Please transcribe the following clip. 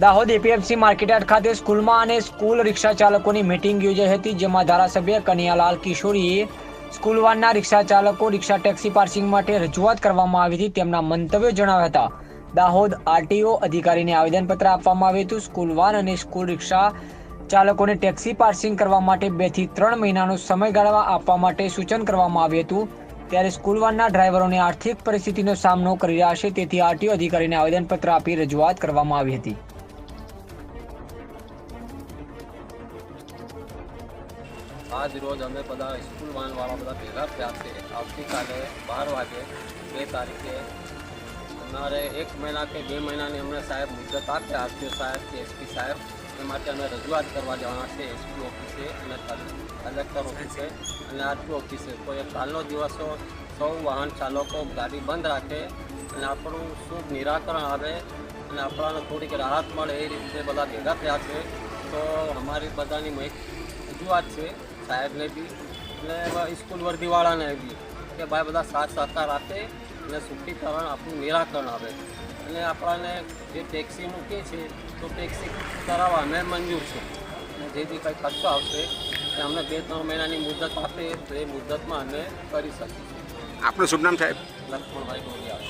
Dahod APMC market yard ખાતે સ્કૂલમાં અને સ્કૂલ રિક્ષા ચાલકોની મીટિંગ યોજાઈ હતી, જેમાં ધારાસભ્ય કનૈયાલાલ કિશોરીએ સ્કૂલ વાનના રિક્ષા ચાલકો રિક્ષા ટેક્સી પાર્કિંગ માટે રજૂઆત કરવામાં આવી હતી. તેમના મંતવ્યો જણાવ્યા હતા. દાહોદ આરટીઓ અધિકારીને આવેદનપત્ર આપવામાં આવ્યું હતું. સ્કૂલ વાન અને સ્કૂલ રિક્ષા ચાલકોને ટેક્સી પાર્કિંગ કરવા માટે 2 થી 3 મહિનાનો સમયગાળો આપવા માટે સૂચન કરવામાં આવ્યું હતું. ત્યારે સ્કૂલ વાનના ડ્રાઈવરોને આર્થિક પરિસ્થિતિનો સામનો કરી રહ્યા છે, તેથી આરટીઓ અધિકારીને આવેદનપત્ર આપી રજૂઆત કરવામાં આવી હતી. આજ રોજ અમે બધા સ્કૂલ વાનવાળા બધા ભેગા થયા છે. આવતીકાલે 12 વાગે 2 તારીખે અમારે 1 મહિના કે 2 મહિનાની અમને સાહેબ મુદત આપ્યા, આરટીઓ સાહેબ કે એસપી સાહેબ, એ માટે અમે રજૂઆત કરવા જવાના છે એસપી ઓફિસે અને કલેક્ટર ઓફિસે અને આરટીઓ ઓફિસે. તો એ કાલનો દિવસો સૌ વાહન ચાલકો ગાડી બંધ રાખે અને આપણું શુભ નિરાકરણ આવે અને આપણાને થોડીક રાહત મળે એ રીતે બધા ભેગા થયા છે. તો અમારી બધાની રજૂઆત છે સાહેબને બી અને સ્કૂલ વર્દીવાળાને બી કે ભાઈ બધા સાથ સહકાર આપે અને સુખીકરણ આપણું નિરાકરણ આવે અને આપણાને જે ટેક્સીનું કહે છે તો ટેક્સી કરાવવા અમે મંજૂર છે અને જે બી કંઈ ખર્ચો આવશે એ અમને 2-3 મહિનાની મુદત આપે તો એ મુદતમાં અમે કરી શકીશું. આપનું શુભ નામ સાહેબ? લક્ષ્મણભાઈ ગોરિયા.